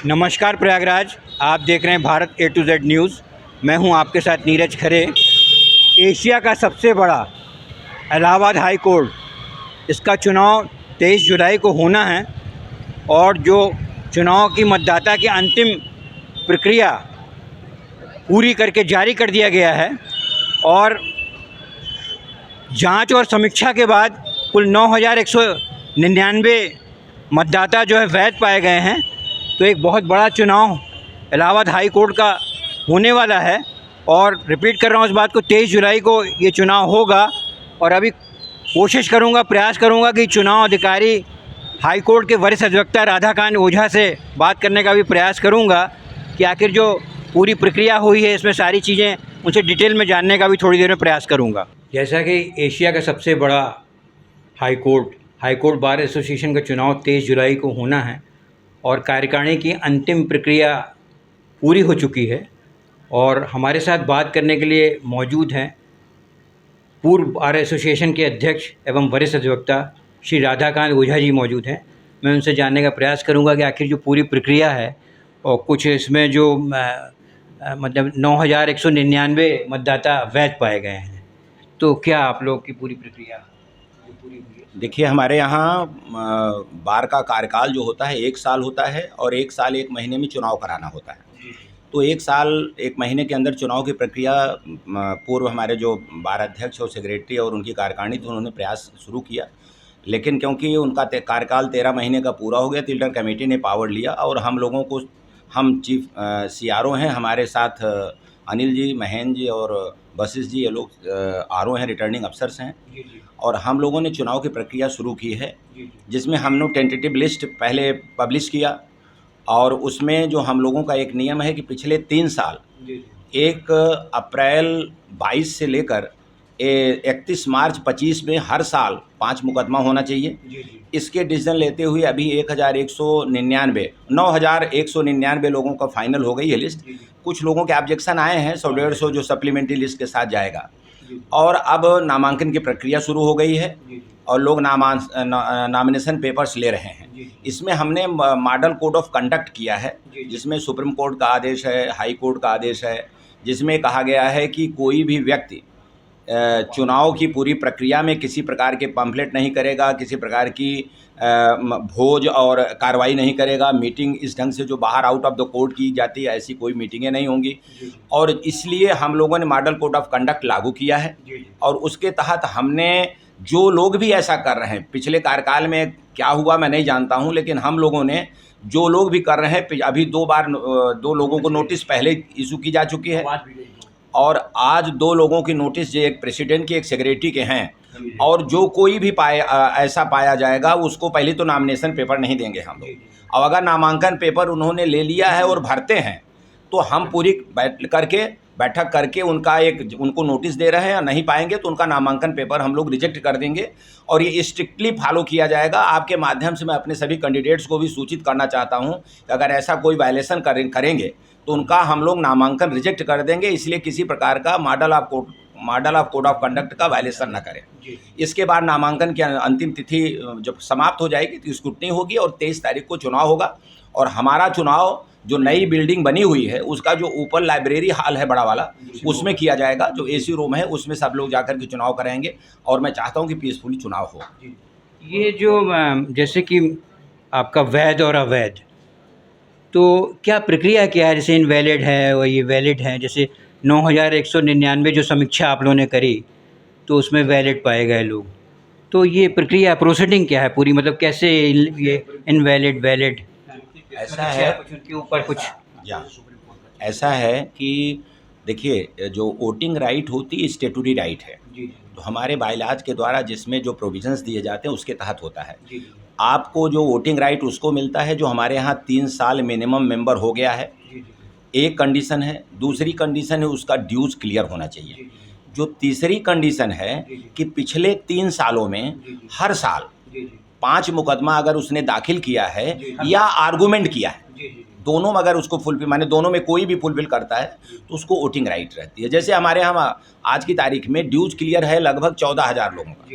नमस्कार प्रयागराज, आप देख रहे हैं Bharat A to Z news. मैं हूं आपके साथ नीरज खरे। एशिया का सबसे बड़ा इलाहाबाद हाई कोर्ट, इसका चुनाव 23 जुलाई को होना है और जो चुनाव की मतदाता की अंतिम प्रक्रिया पूरी करके जारी कर दिया गया है और जांच और समीक्षा के बाद कुल 9,199 मतदाता जो है वैध पाए गए हैं। तो एक बहुत बड़ा चुनाव इलाहाबाद हाई कोर्ट का होने वाला है और रिपीट कर रहा हूँ इस बात को, 23 जुलाई को ये चुनाव होगा। और अभी कोशिश करूँगा, प्रयास करूँगा कि चुनाव अधिकारी हाई कोर्ट के वरिष्ठ अधिवक्ता राधाकांत ओझा से बात करने का भी प्रयास करूँगा कि आखिर जो पूरी प्रक्रिया हुई है इसमें सारी चीज़ें उनसे डिटेल में जानने का भी थोड़ी देर में प्रयास करूँगा। जैसा कि एशिया का सबसे बड़ा हाई कोर्ट बार एसोसिएशन का चुनाव 23 जुलाई को होना है और कार्यकारिणी की अंतिम प्रक्रिया पूरी हो चुकी है और हमारे साथ बात करने के लिए मौजूद हैं पूर्व बार एसोसिएशन के अध्यक्ष एवं वरिष्ठ अधिवक्ता श्री राधाकांत ओझा जी मौजूद हैं। मैं उनसे जानने का प्रयास करूंगा कि आखिर जो पूरी प्रक्रिया है और कुछ इसमें जो मतलब 9,199 मतदाता वैध पाए गए हैं, तो क्या आप लोग की पूरी प्रक्रिया जो पूरी हुई है? देखिए, हमारे यहाँ बार का कार्यकाल जो होता है 1 साल होता है और 1 साल 1 महीने में चुनाव कराना होता है। तो 1 साल 1 महीने के अंदर चुनाव की प्रक्रिया पूर्व हमारे जो बार अध्यक्ष और सेक्रेटरी और उनकी कार्यकारिणी थी, उन्होंने प्रयास शुरू किया, लेकिन क्योंकि उनका कार्यकाल 13 महीने का पूरा हो गया तो इंटर कमेटी ने पावर लिया और हम लोगों को, हम चीफ CRO हैं, हमारे साथ अनिल जी, महेंद्र जी और वशिष्ठ जी, ये लोग RO हैं, रिटर्निंग अफसर्स हैं। और हम लोगों ने चुनाव की प्रक्रिया शुरू की है, जिसमें हमने टेंटेटिव लिस्ट पहले पब्लिश किया और उसमें जो हम लोगों का एक नियम है कि पिछले 3 साल 1 अप्रैल 22 से लेकर 31 मार्च 25 में हर साल 5 मुकदमा होना चाहिए। इसके डिसीजन लेते हुए अभी 9,199 लोगों का फाइनल हो गई है लिस्ट। कुछ लोगों के ऑब्जेक्शन आए हैं, 100-150 जो सप्लीमेंट्री लिस्ट के साथ जाएगा। और अब नामांकन की प्रक्रिया शुरू हो गई है और लोग नॉमिनेशन पेपर्स ले रहे हैं। इसमें हमने मॉडल कोड ऑफ कंडक्ट किया है, जिसमें सुप्रीम कोर्ट का आदेश है, हाई कोर्ट का आदेश है, जिसमें कहा गया है कि कोई भी व्यक्ति चुनाव की पूरी प्रक्रिया में किसी प्रकार के पम्फलेट नहीं करेगा, किसी प्रकार की भोज और कार्रवाई नहीं करेगा। मीटिंग इस ढंग से जो बाहर आउट ऑफ द कोर्ट की जाती है, ऐसी कोई मीटिंगें नहीं होंगी। और इसलिए हम लोगों ने मॉडल कोड ऑफ कंडक्ट लागू किया है और उसके तहत हमने जो लोग भी ऐसा कर रहे हैं, पिछले कार्यकाल में क्या हुआ मैं नहीं जानता हूं, लेकिन हम लोगों ने जो लोग भी कर रहे हैं, अभी 2 लोगों को नोटिस पहले इशू की जा चुकी है और आज 2 लोगों की नोटिस, जो एक प्रेसिडेंट की एक सेक्रेटरी के हैं, और जो कोई भी ऐसा पाया जाएगा उसको पहले तो नामिनेशन पेपर नहीं देंगे हम लोग। और अगर नामांकन पेपर उन्होंने ले लिया है और भरते हैं तो हम पूरी बैठक करके उनको नोटिस दे रहे हैं, नहीं पाएंगे तो उनका नामांकन पेपर हम लोग रिजेक्ट कर देंगे और ये स्ट्रिक्टली फॉलो किया जाएगा। आपके माध्यम से मैं अपने सभी कैंडिडेट्स को भी सूचित करना चाहता हूं कि अगर ऐसा कोई वायलेशन करेंगे तो उनका हम लोग नामांकन रिजेक्ट कर देंगे। इसलिए किसी प्रकार का model of code of conduct का वायलेशन न करें। इसके बाद नामांकन की अंतिम तिथि जब समाप्त हो जाएगी तो स्क्रूटनी होगी और 23 तारीख को चुनाव होगा। और हमारा चुनाव जो नई बिल्डिंग बनी हुई है, उसका जो ऊपर लाइब्रेरी हॉल है बड़ा वाला, उसमें किया जाएगा। जो AC रूम है उसमें सब लोग जाकर के चुनाव कराएंगे और मैं चाहता हूं कि पीसफुली चुनाव हो। ये जो जैसे कि आपका वैध और अवैध, तो क्या प्रक्रिया क्या है? जैसे इनवैलिड है और ये वैलिड है, जैसे 9,199 जो समीक्षा आप लोगों ने करी तो उसमें वैलिड पाए गए लोग, तो ये प्रक्रिया प्रोसीडिंग क्या है पूरी, मतलब कैसे ये इनवैलिड वैलिड ऐसा है के ऊपर कुछ ऐसा है कि देखिए, जो वोटिंग राइट होती है स्टेटूटरी राइट है, तो हमारे बायलॉज के द्वारा जिसमें जो प्रोविजंस दिए जाते हैं उसके तहत होता है। आपको जो वोटिंग राइट उसको मिलता है जो हमारे यहाँ 3 साल मिनिमम मेंबर हो गया है, एक कंडीशन है। दूसरी कंडीशन है उसका ड्यूज क्लियर होना चाहिए। जो तीसरी कंडीशन है कि पिछले 3 सालों में हर साल 5 मुकदमा अगर उसने दाखिल किया है या आर्गूमेंट किया है, दोनों में अगर उसको फुलफिल, माने दोनों में कोई भी फुलफिल करता है तो उसको वोटिंग राइट रहती है। जैसे हमारे यहाँ आज की तारीख में ड्यूज क्लियर है लगभग 14,000 लोगों का।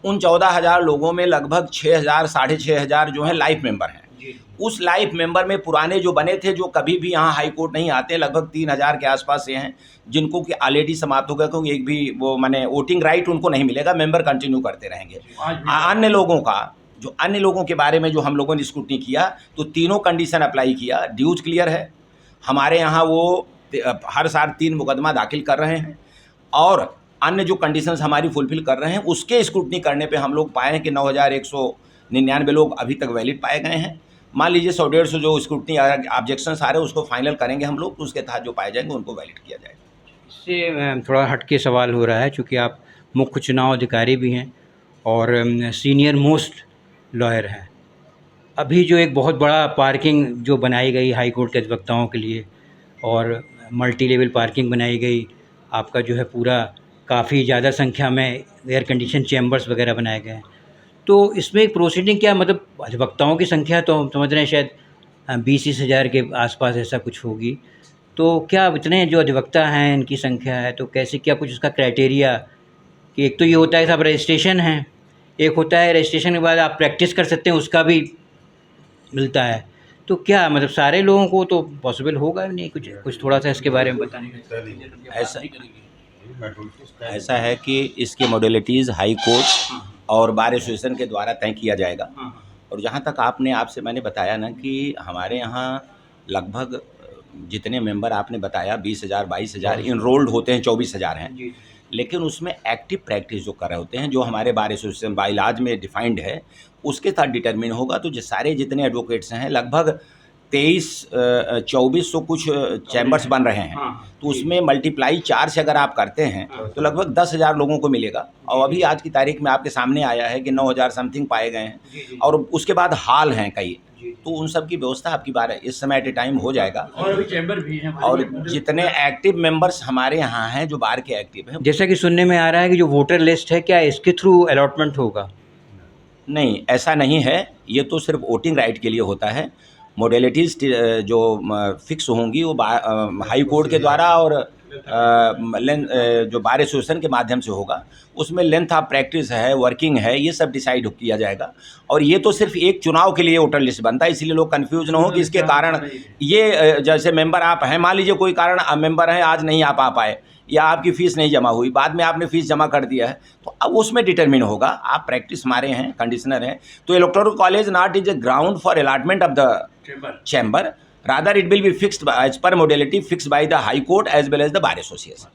उन 14,000 लोगों में लगभग 6,000 साढ़े 6,000 जो है लाइफ मेंबर हैं। उस लाइफ मेंबर में पुराने जो बने थे, जो कभी भी यहाँ हाई कोर्ट नहीं आते, लगभग 3000 के आसपास से हैं, जिनको कि ऑलरेडी समाप्त हो गया, क्योंकि एक भी वो माने वोटिंग राइट उनको नहीं मिलेगा, मेंबर कंटिन्यू करते रहेंगे। अन्य लोगों का जो अन्य लोगों के बारे में जो हम लोगों ने स्क्रूटनी किया, तो तीनों कंडीशन अप्लाई किया। ड्यूज क्लियर है हमारे यहाँ, वो हर साल 3 मुकदमा दाखिल कर रहे हैं, और अन्य जो कंडीशंस हमारी फुलफिल कर रहे हैं, उसके स्क्रूटनी करने पे हम लोग पाए हैं कि 9199 लोग अभी तक वैलिड पाए गए हैं। मान लीजिए 100-150 जो स्क्रूटनी ऑब्जेक्शंस आ रहे हैं, उसको फाइनल करेंगे हम लोग, तो उसके तहत जो पाए जाएंगे उनको वैलिड किया जाएगा। इससे थोड़ा हटके सवाल हो रहा है, चूँकि आप मुख्य चुनाव अधिकारी भी हैं और सीनियर मोस्ट लॉयर हैं। अभी जो एक बहुत बड़ा पार्किंग जो बनाई गई हाई कोर्ट के अधिवक्ताओं के लिए, और मल्टी लेवल पार्किंग बनाई गई, आपका जो है पूरा काफ़ी ज़्यादा संख्या में एयर कंडीशन चैम्बर्स वगैरह बनाए गए हैं, तो इसमें एक प्रोसीडिंग क्या, मतलब अधिवक्ताओं की संख्या तो हम समझ रहे हैं शायद 20-30 हज़ार के आसपास ऐसा कुछ होगी, तो क्या इतने जो अधिवक्ता हैं इनकी संख्या है, तो कैसे क्या कुछ उसका क्राइटेरिया, कि एक तो ये होता है साहब रजिस्ट्रेशन है, एक होता है रजिस्ट्रेशन के बाद आप प्रैक्टिस कर सकते हैं, उसका भी मिलता है, तो क्या मतलब सारे लोगों को तो पॉसिबल होगा नहीं? कुछ थोड़ा सा इसके बारे में बताएं। ऐसा है कि इसकी मॉडलिटीज़ हाई कोर्ट और बार एसोसिएशन के द्वारा तय किया जाएगा। और जहाँ तक आपसे मैंने बताया ना कि हमारे यहाँ लगभग जितने मेंबर आपने बताया 20,000 22,000 इनरोल्ड होते हैं, 24,000 हैं, लेकिन उसमें एक्टिव प्रैक्टिस जो कर रहे होते हैं, जो हमारे बार एसोसिएशन बाइलाज में डिफाइंड है, उसके साथ डिटरमिन होगा। तो जितने एडवोकेट्स हैं, लगभग 23-2400 कुछ चैम्बर्स बन रहे हैं, तो उसमें मल्टीप्लाई 4 से अगर आप करते हैं तो लगभग 10,000 लोगों को मिलेगा। और अभी आज की तारीख में आपके सामने आया है कि 9,000 समथिंग पाए गए हैं, और उसके बाद हाल हैं कई, तो उन सब की व्यवस्था आपकी बार इस समय एट ए टाइम हो जाएगा। और अभी चैम्बर भी हैं, और जितने एक्टिव मेंबर्स हमारे यहाँ हैं, जो बार के एक्टिव हैं, जैसा कि सुनने में आ रहा है कि जो वोटर लिस्ट है, क्या इसके थ्रू अलॉटमेंट होगा? नहीं, ऐसा नहीं है, ये तो सिर्फ वोटिंग राइट के लिए होता है। मॉडलिटीज़ जो फिक्स होंगी वो हाई कोर्ट के द्वारा और जो बार एसोसिएशन के माध्यम से होगा, उसमें लेंथ ऑफ प्रैक्टिस है, वर्किंग है, ये सब डिसाइड किया जाएगा। और ये तो सिर्फ एक चुनाव के लिए वोटर लिस्ट बनता है, इसलिए लोग कंफ्यूज ना हो कि इसके कारण ये जैसे मेंबर आप हैं, मान लीजिए कोई कारण मेंबर हैं आज नहीं आ पाए, या आपकी फ़ीस नहीं जमा हुई, बाद में आपने फ़ीस जमा कर दिया है, तो अब उसमें डिटरमिन होगा। आप प्रैक्टिस हमारे हैं, कंडीशनर हैं, तो electoral college not is a ground for allotment of the chamber, rather it will be fixed as per modality fixed by the High Court as well as the Bar Association.